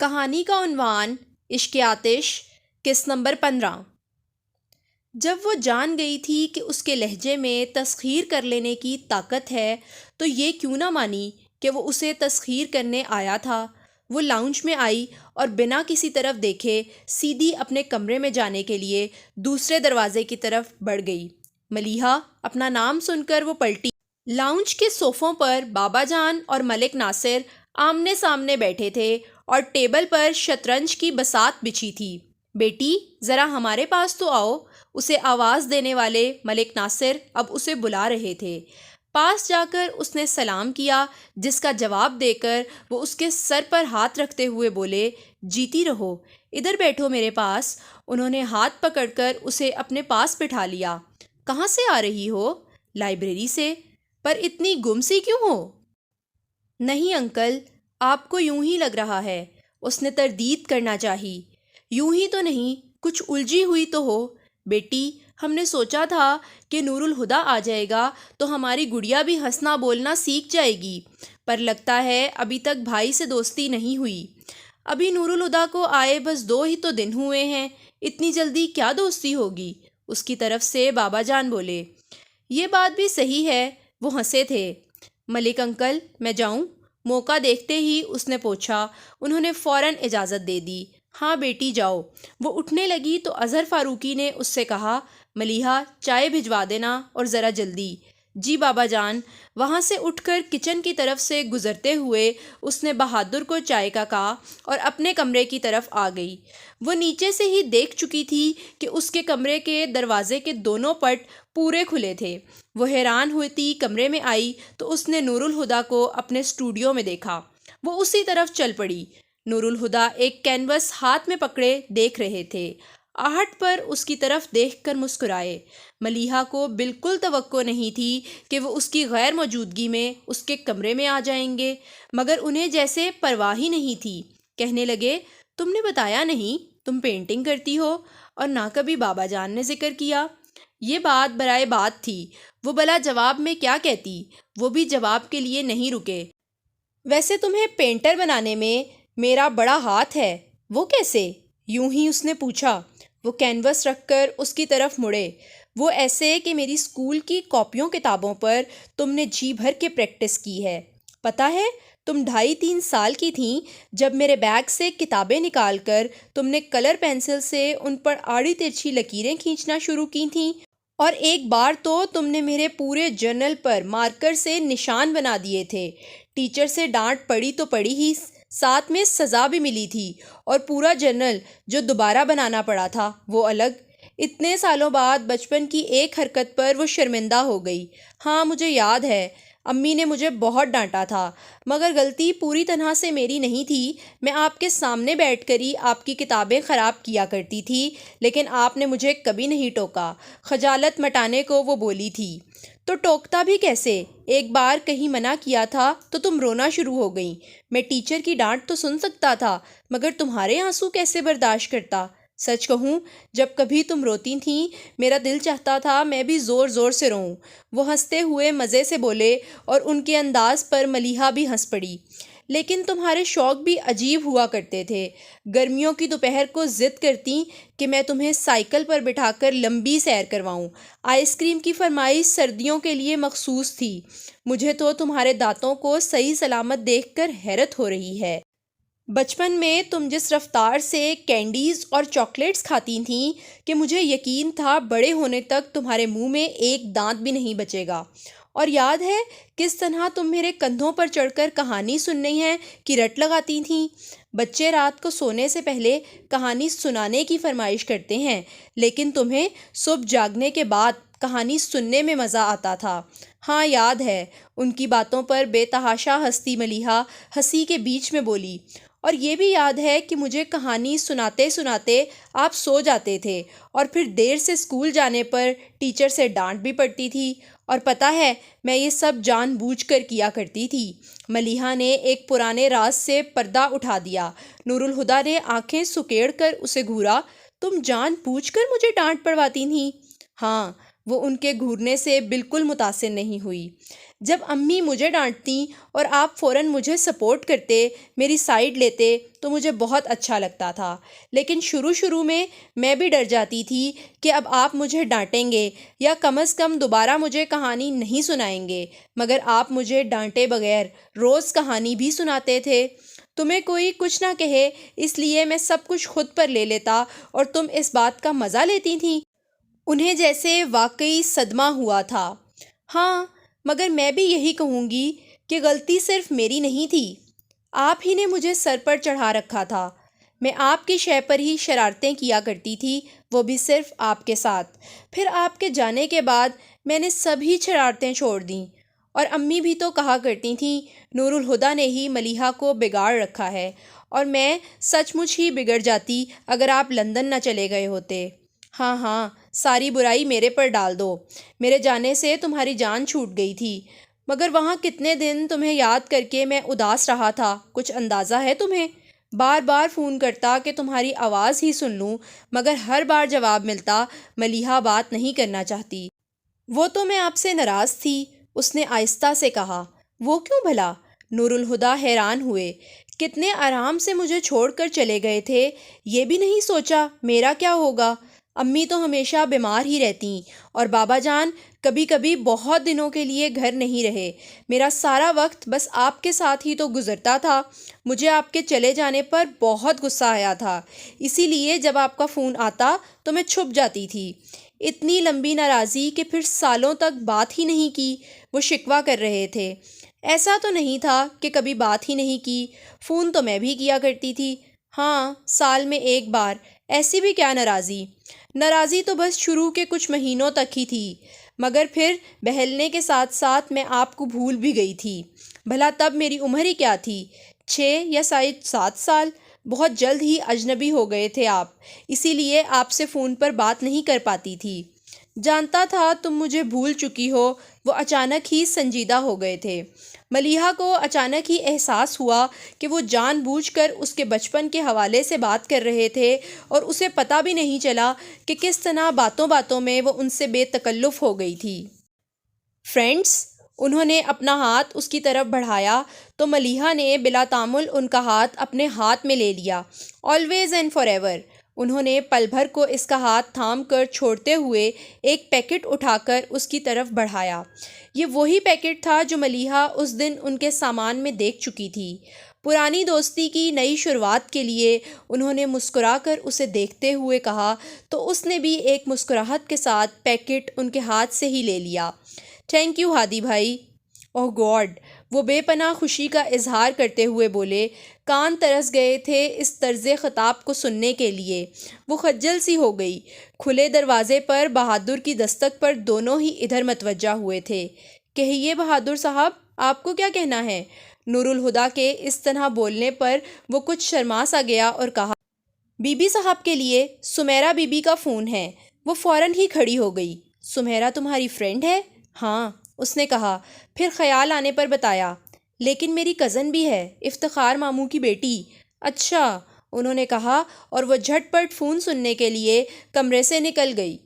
کہانی کا عنوان عشق آتش، قسط نمبر 15۔ جب وہ جان گئی تھی کہ اس کے لہجے میں تسخیر کر لینے کی طاقت ہے تو یہ کیوں نہ مانی کہ وہ اسے تسخیر کرنے آیا تھا۔ وہ لاؤنج میں آئی اور بنا کسی طرف دیکھے سیدھی اپنے کمرے میں جانے کے لیے دوسرے دروازے کی طرف بڑھ گئی۔ ملیحہ اپنا نام سن کر وہ پلٹی۔ لاؤنج کے صوفوں پر بابا جان اور ملک ناصر آمنے سامنے بیٹھے تھے اور ٹیبل پر شطرنج کی بساط بچھی تھی۔ بیٹی ذرا ہمارے پاس تو آؤ، اسے آواز دینے والے ملک ناصر اب اسے بلا رہے تھے۔ پاس جا کر اس نے سلام کیا، جس کا جواب دے کر وہ اس کے سر پر ہاتھ رکھتے ہوئے بولے، جیتی رہو، ادھر بیٹھو میرے پاس۔ انہوں نے ہاتھ پکڑ کر اسے اپنے پاس بٹھا لیا۔ کہاں سے آ رہی ہو؟ لائبریری سے۔ پر اتنی گم سی کیوں ہو؟ نہیں انکل، آپ کو یوں ہی لگ رہا ہے، اس نے تردید کرنا چاہی۔ یوں ہی تو نہیں، کچھ الجھی ہوئی تو ہو۔ بیٹی ہم نے سوچا تھا کہ نور الہدیٰ آ جائے گا تو ہماری گڑیا بھی ہنسنا بولنا سیکھ جائے گی، پر لگتا ہے ابھی تک بھائی سے دوستی نہیں ہوئی۔ ابھی نور الہدیٰ کو آئے بس 2 ہی تو دن ہوئے ہیں، اتنی جلدی کیا دوستی ہوگی؟ اس کی طرف سے بابا جان بولے۔ یہ بات بھی صحیح ہے، وہ ہنسے تھے۔ ملک انکل میں جاؤں؟ موقع دیکھتے ہی اس نے پوچھا۔ انہوں نے فوراً اجازت دے دی۔ ہاں بیٹی جاؤ۔ وہ اٹھنے لگی تو اظہر فاروقی نے اس سے کہا، ملیحہ چائے بھجوا دینا اور ذرا جلدی۔ جی بابا جان۔ وہاں سے اٹھ کر کچن کی طرف سے گزرتے ہوئے اس نے بہادر کو چائے کا کہا اور اپنے کمرے کی طرف آ گئی۔ وہ نیچے سے ہی دیکھ چکی تھی کہ اس کے کمرے کے دروازے کے دونوں پٹ پورے کھلے تھے۔ وہ حیران ہوتی کمرے میں آئی تو اس نے نور الہدیٰ کو اپنے اسٹوڈیو میں دیکھا۔ وہ اسی طرف چل پڑی۔ نور الہدیٰ ایک کینوس ہاتھ میں پکڑے دیکھ رہے تھے۔ آہٹ پر اس کی طرف دیکھ کر مسکرائے۔ ملیحہ کو بالکل توقع نہیں تھی کہ وہ اس کی غیر موجودگی میں اس کے کمرے میں آ جائیں گے، مگر انہیں جیسے پرواہ ہی نہیں تھی۔ کہنے لگے، تم نے بتایا نہیں تم پینٹنگ کرتی ہو، اور نہ کبھی بابا جان نے ذکر کیا۔ یہ بات برائے بات تھی، وہ بلا جواب میں کیا کہتی؟ وہ بھی جواب کے لیے نہیں رکے۔ ویسے تمہیں پینٹر بنانے میں میرا بڑا ہاتھ ہے، وہ کیسے؟ یوں ہی اس نے پوچھا۔ وہ کینوس رکھ کر اس کی طرف مڑے۔ وہ ایسے کہ میری اسکول کی کاپیوں کتابوں پر تم نے جی بھر کے پریکٹس کی ہے۔ پتہ ہے تم 2.5-3 سال کی تھیں جب میرے بیگ سے کتابیں نکال کر تم نے کلر پینسل سے ان پر آڑی ترچھی لکیریں کھینچنا شروع کی تھیں، اور ایک بار تو تم نے میرے پورے جرنل پر مارکر سے نشان بنا دیے تھے۔ ٹیچر سے ڈانٹ پڑی تو پڑی ہی، ساتھ میں سزا بھی ملی تھی، اور پورا جرنل جو دوبارہ بنانا پڑا تھا وہ الگ۔ اتنے سالوں بعد بچپن کی ایک حرکت پر وہ شرمندہ ہو گئی۔ ہاں مجھے یاد ہے، امی نے مجھے بہت ڈانٹا تھا، مگر غلطی پوری طرح سے میری نہیں تھی۔ میں آپ کے سامنے بیٹھ کر ہی آپ کی کتابیں خراب کیا کرتی تھی، لیکن آپ نے مجھے کبھی نہیں ٹوکا۔ خجالت مٹانے کو وہ بولی تھی۔ تو ٹوکتا بھی کیسے؟ ایک بار کہیں منع کیا تھا تو تم رونا شروع ہو گئیں۔ میں ٹیچر کی ڈانٹ تو سن سکتا تھا، مگر تمہارے آنسو کیسے برداشت کرتا؟ سچ کہوں، جب کبھی تم روتی تھیں میرا دل چاہتا تھا میں بھی زور زور سے روؤں۔ وہ ہنستے ہوئے مزے سے بولے، اور ان کے انداز پر ملیحہ بھی ہنس پڑی۔ لیکن تمہارے شوق بھی عجیب ہوا کرتے تھے۔ گرمیوں کی دوپہر کو ضد کرتی کہ میں تمہیں سائیکل پر بٹھا کر لمبی سیر کرواؤں۔ آئس کریم کی فرمائش سردیوں کے لیے مخصوص تھی۔ مجھے تو تمہارے دانتوں کو صحیح سلامت دیکھ کر حیرت ہو رہی ہے۔ بچپن میں تم جس رفتار سے کینڈیز اور چاکلیٹس کھاتی تھیں کہ مجھے یقین تھا بڑے ہونے تک تمہارے منہ میں ایک دانت بھی نہیں بچے گا۔ اور یاد ہے کس طرح تم میرے کندھوں پر چڑھ کر کہانی سننی ہے کہ رٹ لگاتی تھیں۔ بچے رات کو سونے سے پہلے کہانی سنانے کی فرمائش کرتے ہیں، لیکن تمہیں صبح جاگنے کے بعد کہانی سننے میں مزہ آتا تھا۔ ہاں یاد ہے۔ ان کی باتوں پر بے تحاشا ہستی ملیحہ ہنسی کے بیچ میں بولی، اور یہ بھی یاد ہے کہ مجھے کہانی سناتے سناتے آپ سو جاتے تھے، اور پھر دیر سے اسکول جانے پر ٹیچر سے ڈانٹ بھی پڑتی تھی، اور پتہ ہے میں یہ سب جان بوجھ کر کیا کرتی تھی۔ ملیحہ نے ایک پرانے راز سے پردہ اٹھا دیا۔ نور الہدیٰ نے آنکھیں سکیڑ کر اسے گھورا۔ تم جان بوجھ کر مجھے ڈانٹ پڑواتی تھیں؟ ہاں، وہ ان کے گھورنے سے بالکل متاثر نہیں ہوئی۔ جب امی مجھے ڈانٹتیں اور آپ فوراً مجھے سپورٹ کرتے، میری سائیڈ لیتے تو مجھے بہت اچھا لگتا تھا، لیکن شروع میں بھی ڈر جاتی تھی کہ اب آپ مجھے ڈانٹیں گے یا کم از کم دوبارہ مجھے کہانی نہیں سنائیں گے، مگر آپ مجھے ڈانٹے بغیر روز کہانی بھی سناتے تھے۔ تمہیں کوئی کچھ نہ کہے اس لیے میں سب کچھ خود پر لے لیتا اور تم اس بات کا مزہ لیتی تھیں۔ انہیں جیسے واقعی صدمہ ہوا تھا۔ ہاں، مگر میں بھی یہی کہوں گی کہ غلطی صرف میری نہیں تھی، آپ ہی نے مجھے سر پر چڑھا رکھا تھا۔ میں آپ کی شے پر ہی شرارتیں کیا کرتی تھی، وہ بھی صرف آپ کے ساتھ۔ پھر آپ کے جانے کے بعد میں نے سبھی شرارتیں چھوڑ دیں، اور امی بھی تو کہا کرتی تھیں نور الہدیٰ نے ہی ملیحہ کو بگاڑ رکھا ہے، اور میں سچ مچ ہی بگڑ جاتی اگر آپ لندن نہ چلے گئے ہوتے۔ ہاں ہاں، ساری برائی میرے پر ڈال دو، میرے جانے سے تمہاری جان چھوٹ گئی تھی، مگر وہاں کتنے دن تمہیں یاد کر کے میں اداس رہا تھا، کچھ اندازہ ہے تمہیں؟ بار بار فون کرتا کہ تمہاری آواز ہی سن لوں، مگر ہر بار جواب ملتا ملیحہ بات نہیں کرنا چاہتی۔ وہ تو میں آپ سے ناراض تھی، اس نے آہستہ سے کہا۔ وہ کیوں بھلا؟ نور الہدیٰ حیران ہوئے۔ کتنے آرام سے مجھے چھوڑ کر چلے گئے تھے، یہ بھی نہیں سوچا میرا کیا ہوگا؟ امی تو ہمیشہ بیمار ہی رہتیں، اور بابا جان کبھی کبھی بہت دنوں کے لیے گھر نہیں رہے۔ میرا سارا وقت بس آپ کے ساتھ ہی تو گزرتا تھا۔ مجھے آپ کے چلے جانے پر بہت غصہ آیا تھا، اسی لیے جب آپ کا فون آتا تو میں چھپ جاتی تھی۔ اتنی لمبی ناراضی کہ پھر سالوں تک بات ہی نہیں کی، وہ شکوہ کر رہے تھے۔ ایسا تو نہیں تھا کہ کبھی بات ہی نہیں کی، فون تو میں بھی کیا کرتی تھی۔ ہاں، سال میں ایک بار، ایسی بھی کیا ناراضی؟ ناراضی تو بس شروع کے کچھ مہینوں تک ہی تھی، مگر پھر بہلنے کے ساتھ ساتھ میں آپ کو بھول بھی گئی تھی۔ بھلا تب میری عمر ہی کیا تھی؟ 6 یا شاید 7 سال؟ بہت جلد ہی اجنبی ہو گئے تھے آپ، اسی لیے آپ سے فون پر بات نہیں کر پاتی تھی۔ جانتا تھا تم مجھے بھول چکی ہو۔ وہ اچانک ہی سنجیدہ ہو گئے تھے۔ ملیحہ کو اچانک ہی احساس ہوا کہ وہ جان بوجھ کر اس کے بچپن کے حوالے سے بات کر رہے تھے، اور اسے پتہ بھی نہیں چلا کہ کس طرح باتوں باتوں میں وہ ان سے بے تکلف ہو گئی تھی۔ فرینڈز، انہوں نے اپنا ہاتھ اس کی طرف بڑھایا تو ملیحہ نے بلا تامل ان کا ہاتھ اپنے ہاتھ میں لے لیا۔ Always and for ever. انہوں نے پل بھر کو اس کا ہاتھ تھام کر چھوڑتے ہوئے ایک پیکٹ اٹھا کر اس کی طرف بڑھایا۔ یہ وہی پیکٹ تھا جو ملیحہ اس دن ان کے سامان میں دیکھ چکی تھی۔ پرانی دوستی کی نئی شروعات کے لیے انہوں نے مسکرا کر اسے دیکھتے ہوئے کہا تو اس نے بھی ایک مسکراہٹ کے ساتھ پیکٹ ان کے ہاتھ سے ہی لے لیا۔ تھینک یو ہادی بھائی۔ اوہ گاڈ، وہ بے پناہ خوشی کا اظہار کرتے ہوئے بولے۔ کان ترس گئے تھے اس طرز خطاب کو سننے کے لیے۔ وہ خجل سی ہو گئی۔ کھلے دروازے پر بہادر کی دستک پر دونوں ہی ادھر متوجہ ہوئے تھے۔ کہیے بہادر صاحب، آپ کو کیا کہنا ہے؟ نور الہدیٰ کے اس طرح بولنے پر وہ کچھ شرما سا گیا اور کہا، بی بی صاحب کے لیے سمیرہ بی بی کا فون ہے۔ وہ فوراً ہی کھڑی ہو گئی۔ سمیرہ تمہاری فرینڈ ہے؟ ہاں، اس نے کہا، پھر خیال آنے پر بتایا، لیکن میری کزن بھی ہے، افتخار ماموں کی بیٹی۔ اچھا، انہوں نے کہا، اور وہ جھٹ پٹ فون سننے کے لیے کمرے سے نکل گئی۔